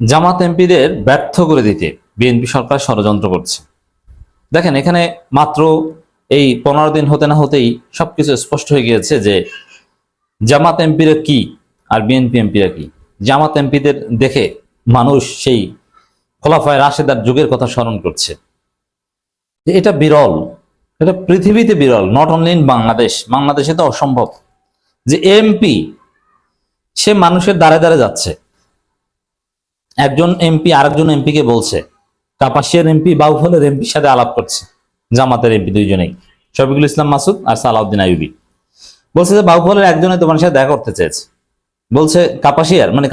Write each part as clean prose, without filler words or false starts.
জামাত এমপিদের ব্যর্থ করে দিতে বিএনপি সরকার ষড়যন্ত্র করছে। দেখেন, এখানে মাত্র এই 15 দিন হতে না হতেই সবকিছু স্পষ্ট হয়ে গিয়েছে যে জামাত এমপিরা কি আর বিএনপি এমপিরা কি। জামাত এমপিদের দেখে মানুষ সেই খোলাফায়ে রাশেদার যুগের কথা স্মরণ করছে। এটা বিরল, এটা পৃথিবীতে বিরল, নট অনলি ইন বাংলাদেশ। বাংলাদেশে তো অসম্ভব যে এমপি সে মানুষের দ্বারে দ্বারে যাচ্ছে। একজন এমপি আরেকজন এমপিকে বলছে, কাপাসিয়ার এমপি বাউফলের এমপির সাথে আলাপ করছে, জামাতের এমপি দুইজনেই, শফিকুল ইসলাম মাসুদ আর সালাউদ্দিন আইয়ুবী। বলছে যে বাউফলের একজনে তোমার সাথে দেখা করতে চেয়েছে। বলছে কাপাসিয়ার মানে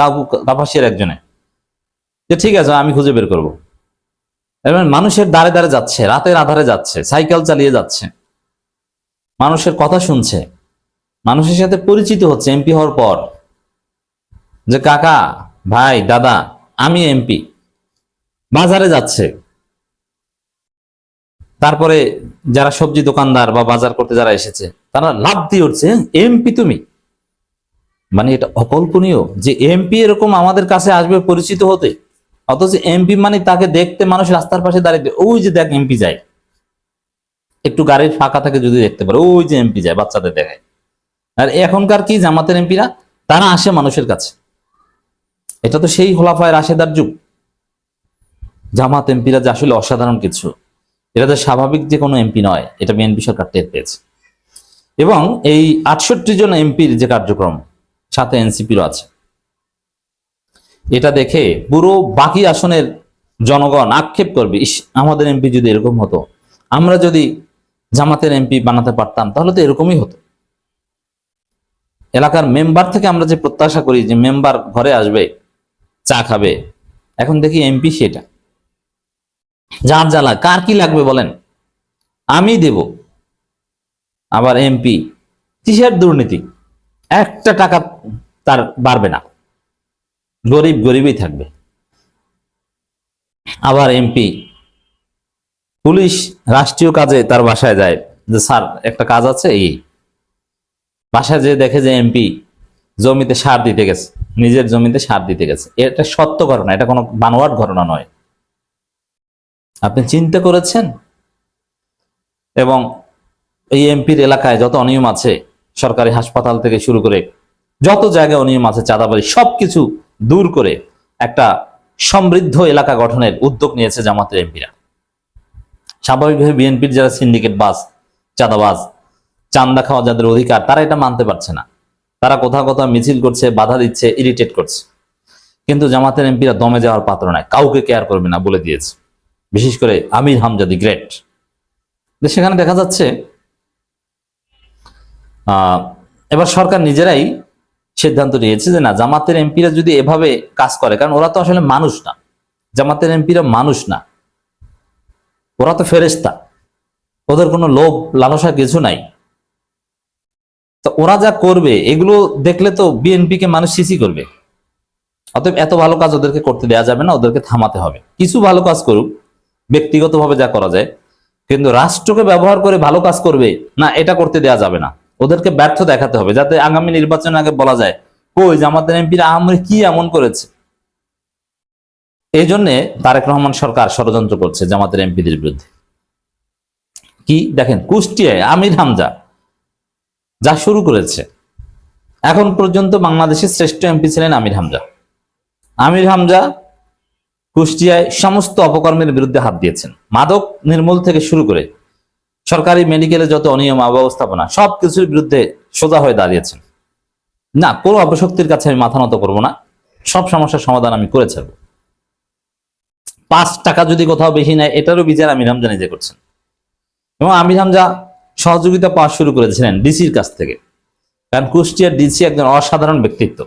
কাপাসিয়ার একজনে, যে ঠিক আছে আমি খুঁজে বের করবো। এবার মানুষের দ্বারে দ্বারে যাচ্ছে, রাতের আধারে যাচ্ছে, সাইকেল চালিয়ে যাচ্ছে, মানুষের কথা শুনছে, মানুষের সাথে পরিচিত হচ্ছে এমপি হওয়ার পর, যে কাকা ভাই দাদা আমি এমপি। বাজারে যাচ্ছে, তারপরে যারা সবজি দোকানদার বা বাজার করতে যারা এসেছে তারা লাভ দিয়ে উঠছে, এমপি তুমি। মানে এটা অকল্পনীয় যে এমপি এরকম আমাদের কাছে আসবে পরিচিত হতে। অথচ এমপি মানে তাকে দেখতে মানুষ রাস্তার পাশে দাঁড়িয়ে, ওই যে দেখ এমপি যায়, একটু গাড়ির ফাঁকা থাকে যদি দেখতে পারে, ওই যে এমপি যায়, বাচ্চাদের দেখায়। আর এখনকার কি জামাতের এমপিরা তারা আসে মানুষের কাছে। এটা তো সেই খোলাফায়ে রাশেদার যুগ। জামাত এমপিরা যে আসলে অসাধারণ কিছু, এটা তো স্বাভাবিক যে কোনো এমপি নয়, এটা বিএনপি সরকার টের পেয়েছে। এবং এই 68 জন এমপির যে কার্যক্রম, সাথে এনসিপিরও আছে, এটা দেখে পুরো বাকি আসনের জনগণ আক্ষেপ করবে, ইস আমাদের এমপি যদি এরকম হতো, আমরা যদি জামাতের এমপি বানাতে পারতাম তাহলে তো এরকমই হতো। এলাকার মেম্বার থেকে আমরা যে প্রত্যাশা করি যে মেম্বার ঘরে আসবে, চা খাবে, এখন দেখি এমপি সেটা। যার জ্বালা, কার কি লাগবে বলেন, আমি দেব। আবার এমপি কিসের দুর্নীতি, একটা টাকা তার বাড়বে না, গরিব গরিবই থাকবে। আবার এমপি পুলিশ রাষ্ট্রীয় কাজে তার বাসায় যায়, যে স্যার একটা কাজ আছে, এই বাসায় যে দেখে যে এমপি জমিতে সার দিতে গেছে, নিজের জমিতে সার দিতে গেছে। এটা সত্য ঘটনা, এটা কোনো বানোয়াট ঘটনা নয়। আপনি চিন্তা করেছেন? এবং এই এমপির এলাকায় যত অনিয়ম আছে, সরকারি হাসপাতাল থেকে শুরু করে যত জায়গায় অনিয়ম আছে, চাঁদাবাজি, সবকিছু দূর করে একটা সমৃদ্ধ এলাকা গঠনের উদ্যোগ নিয়েছে জামাতের এমপিরা। স্বাভাবিকভাবে বিএনপির যারা সিন্ডিকেট বাস, চাঁদাবাজ, চান্দা খাওয়া যাদের অধিকার, তারা এটা মানতে পারছে না। তারা কোথাও কোথাও মিছিল করছে, বাধা দিচ্ছে, ইরিটেট করছে। কিন্তু জামাতের এমপিরা দমে যাওয়ার পাত্র নয়, কাউকে কেয়ার করবে না বলে দিয়েছে। বিশেষ করে আমির হামজা দি গ্রেট। সেখানে দেখা যাচ্ছে এবার সরকার নিজেরাই সিদ্ধান্ত নিয়েছে যে না, জামাতের এমপিরা যদি এভাবে কাজ করে, কারণ ওরা তো আসলে মানুষ না, জামাতের এমপিরা মানুষ না, ওরা তো ফেরেশতা, ওদের কোনো লোভ লালসা কিছু নাই। তো ওরা যা করবে এগুলো দেখলে তো বিএনপি কে মানুষ সিসি করবে। অতএব এত ভালো কাজ ওদেরকে করতে দেওয়া যাবে না, ওদেরকে থামাতে হবে। কিছু ভালো কাজ করুক ব্যক্তিগতভাবে যা করা যায়, কিন্তু রাষ্ট্রকে ব্যবহার করে ভালো কাজ করবে না, এটা করতে দেওয়া যাবে না। ওদেরকে ব্যর্থ দেখাতে হবে, যাতে আগামী নির্বাচনের আগে বলা যায় কই যে আমাদের এমপিরা আহামরি কি এমন করেছে। এই জন্য তারেক রহমান সরকার ষড়যন্ত্র করছে জামাতের এমপিদের বিরুদ্ধে। কি দেখেন, কুষ্টিয়ায় আমির হামজা যা শুরু করেছে, এখন পর্যন্ত বাংলাদেশের শ্রেষ্ঠ এমপি ছিলেন আমির হামজা। আমির হামজা কুষ্টিয়ায় সমস্ত অপকর্মের বিরুদ্ধে হাত দিয়েছেন, মাদক নির্মূল থেকে শুরু করে সরকারি মেডিকেলে যত অনিয়ম অব্যবস্থাপনা, সবকিছুর বিরুদ্ধে সোজা হয়ে দাঁড়িয়েছেন। না, কোনো অপশক্তির কাছে আমি মাথা নত করবো না, সব সমস্যার সমাধান আমি করে ছাড়বো। 5 টাকা যদি কোথাও বেশি নেয়, এটারও বিচার আমির হামজা নিজে করছেন। এবং আমির হামজা সহযোগিতা পাওয়া শুরু করেছিলেন ডিসির কাছ থেকে, কারণ কুষ্টিয়ার ডিসি একজন অসাধারণ ব্যক্তিত্ব,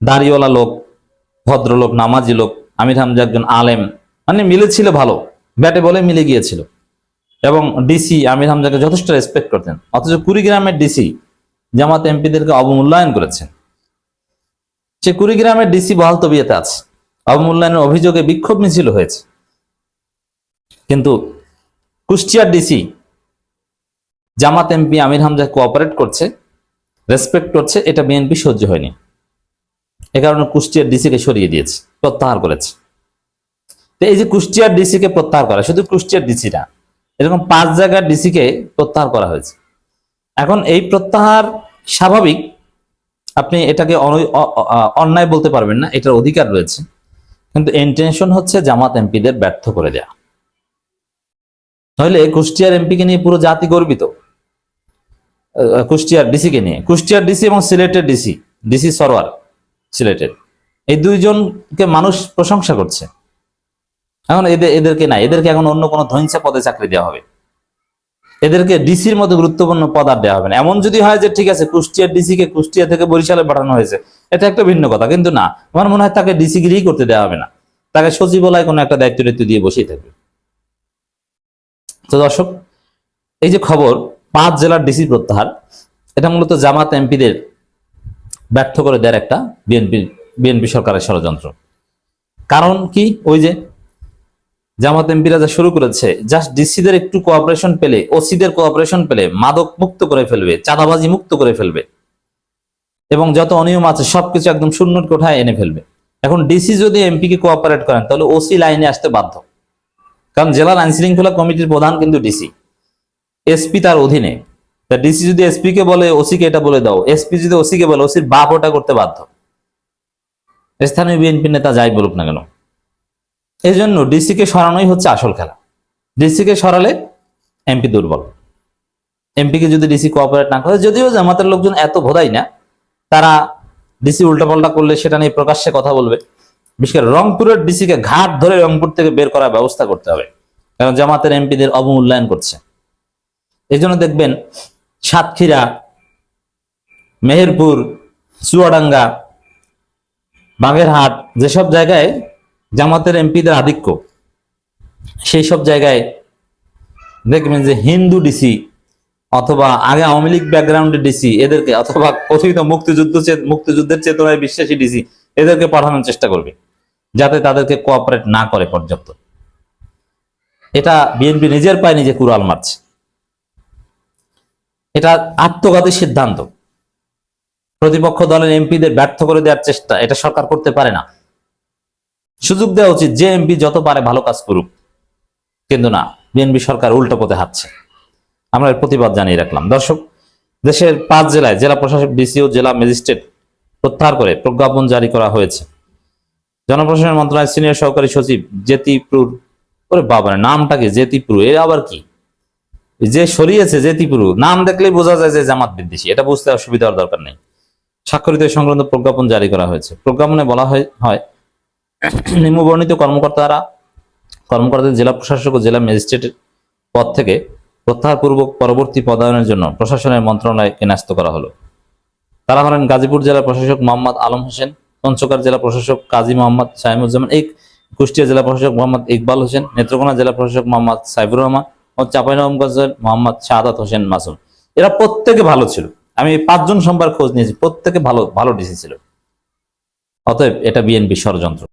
দাড়িওয়ালা লোক, ভদ্রলোক, নামাজি লোক। আমির হামজা একজন আলেম, মানে মিলেছিল ভালো, ব্যাটে বলে মিলে গিয়েছিল। এবং ডিসি আমির হামজাকে যথেষ্ট রেসপেক্ট করতেন। অথচ কুড়িগ্রামের ডিসি জামাত এমপিদেরকে অবমূল্যায়ন করেছেন। সে কুড়িগ্রামের ডিসি বহাল তবিয়তে আছে, অবমূল্যায়নের অভিযোগে বিক্ষোভ মিছিল হয়েছে। কিন্তু কুষ্টিয়ার ডিসি জামাত এমপি আমির হামজা কোঅপারেট করছে, রেসপেক্ট করছে, এটা বিএনপি সহ্য হয়নি। এ কারণে কুষ্টিয়ার ডিসি কে সরিয়ে দিয়েছে, প্রত্যাহার করেছে। তো এই যে কুষ্টিয়ার ডিসি কে প্রত্যাহার করা, শুধু কুষ্টিয়ার ডিসি না, এরকম 5 জায়গার ডিসি কে প্রত্যাহার করা হয়েছে। এখন এই প্রত্যাহার স্বাভাবিক, আপনি এটাকে অন্যায় বলতে পারবেন না, এটার অধিকার রয়েছে। কিন্তু ইন্টেনশন হচ্ছে জামাত এমপিদের ব্যর্থ করে দেয়া। তাহলে কুষ্টিয়ার এমপিকে নিয়ে পুরো জাতি গর্বিত, কুষ্টিয়ার ডিসি কে নিয়ে। কুষ্টিয়ার ডিসি এবং সিলেটের ডিসি, ডিসি সরওয়ার সিলেটের, এই দুইজনকে মানুষ প্রশংসা করছে। এখন এদেরকে নাই, এদেরকে এখন অন্য কোনো ধৈর্য পদে চাকরি দেওয়া হবে, এদেরকে ডিসির মতো গুরুত্বপূর্ণ পদ আর দেওয়া হবে না। এমন যদি হয় যে ঠিক আছে কুষ্টিয়ার ডিসি কে কুষ্টিয়া থেকে বরিশালে পাঠানো হয়েছে, এটা একটা ভিন্ন কথা, কিন্তু না, আমার মনে হয় তাকে ডিসিগিরি করতে দেওয়া হবে না, তাকে সচিবালয় কোনো একটা দায়িত্ব দিয়ে বসেই থাকবে। তো দর্শক, এই যে খবর 5 জেলার ডিসি প্রত্যাহার, এটা মূলত জামাত এমপিদের ব্যর্থ করে দেওয়ার একটা বিএনপি সরকারের ষড়যন্ত্র। কারণ কি, ওই যে জামাত এমপিরা যা শুরু করেছে, জাস্ট ডিসিদের একটু কোঅপারেশন পেলে, ওসিদের কোঅপারেশন পেলে মাদক মুক্ত করে ফেলবে, চাঁদাবাজি মুক্ত করে ফেলবে, এবং যত অনিয়ম আছে সবকিছু একদম শূন্যর কোঠায় এনে ফেলবে। এখন ডিসি যদি এমপি কে কোঅপারেট করেন, তাহলে ওসি লাইনে আসতে বাধ্য, কারণ জেলার আইন শৃঙ্খলা কমিটির প্রধান কিন্তু ডিসি, এসপি তার অধীনে। তা ডিসি যদি এসপি কে বলে ওসি কে এটা বলে দাও, এসপি যদি ওসি কে বলে, ওসির বাপ ওটা করতে বাধ্য, স্থানীয় বিএনপি নেতা যাই বলুক না কেন। এই জন্য ডিসি কে সরানোই হচ্ছে আসল খেলা। ডিসি কে সরালে এমপি দুর্বল। এমপি কে যদি ডিসি কোঅপারেট না করে, যদিও জামাতের লোকজন এত ভোদাই না, তারা ডিসি উল্টাপাল্টা করলে সেটা নিয়ে প্রকাশ্যে কথা বলবে। বিশেষ করে রংপুরের ডিসি কে ঘাট ধরে রংপুর থেকে বের করার ব্যবস্থা করতে হবে, কারণ জামাতের এমপিদের অবমূল্যায়ন করছে। এই জন্য দেখবেন সাতক্ষীরা, মেহেরপুর, চুয়াডাঙ্গা, বাগেরহাট, যেসব জায়গায় জামাতের এমপিদের আধিক্য, সেই সব জায়গায় দেখবেন যে হিন্দু ডিসি অথবা আগে আওয়ামী লীগ ব্যাকগ্রাউন্ডের ডিসি, এদেরকে, অথবা কথিত মুক্তিযুদ্ধের চেতনায় বিশ্বাসী ডিসি, এদেরকে পাঠানোর চেষ্টা করবে, যাতে তাদেরকে কোঅপারেট না করে পর্যাপ্ত। এটা বিএনপি নিজের পায়ে নিজে কুড়াল মারছে। এটা আত্মঘাতী সিদ্ধান্ত। প্রতিপক্ষ দলের এমপিদের ব্যর্থ করে দেওয়ার চেষ্টা, এটা সরকার করতে পারে না। সুযোগ দেওয়া উচিত, যে এমপি যত পারে ভালো কাজ করুক, কিন্তু না, বিএনপি সরকার উল্টো পথে হাঁটছে। আমরা এর প্রতিবাদ জানিয়ে রাখলাম। দর্শক, দেশের 5 জেলায় জেলা প্রশাসক, ডিসি ও জেলা ম্যাজিস্ট্রেট প্রত্যাহার করে প্রজ্ঞাপন জারি করা হয়েছে। জনপ্রশাসন মন্ত্রণালয়ের সিনিয়র সহকারী সচিব জেতিপুর, ওরে বাবা, নামটা কি জেতিপুর, এর আবার কি? যে সরিয়েছে জেতিপুর, নাম দেখলেই বোঝা যায় যে জামাত বিদ্বেষী, এটা বুঝতে অসুবিধা হওয়ার দরকার নেই। স্বাক্ষরিত সংক্রান্ত প্রজ্ঞাপন জারি করা হয়েছে। প্রজ্ঞাপনে বলা হয় নিম্নবর্ণিত কর্মকর্তাদের জেলা প্রশাসক ও জেলা ম্যাজিস্ট্রেটের পদ থেকে প্রত্যাহার পূর্বক পরবর্তী পদায়নের জন্য প্রশাসনের মন্ত্রণালয়কে ন্যস্ত করা হলো। তারা হলেন গাজীপুর জেলা প্রশাসক মোহাম্মদ আলম হোসেন, পঞ্চগড় জেলা প্রশাসক কাজী মোহাম্মদ সাইমুজ্জামান, কুষ্টিয়া জেলা প্রশাসক মোহাম্মদ ইকবাল হোসেন, নেত্রকোনা জেলা প্রশাসক মোহাম্মদ সাইফুর রহমান ও চাঁপাইনবাবগঞ্জের মোহাম্মদ শাহাদাত হোসেন মাসুম। এরা প্রত্যেকে ভালো ছিল। আমি 5 জন সোমবার খোঁজ নিয়েছি, প্রত্যেকে ভালো ভালো ডিসি ছিল। অতএব এটা বিএনপি ষড়যন্ত্র।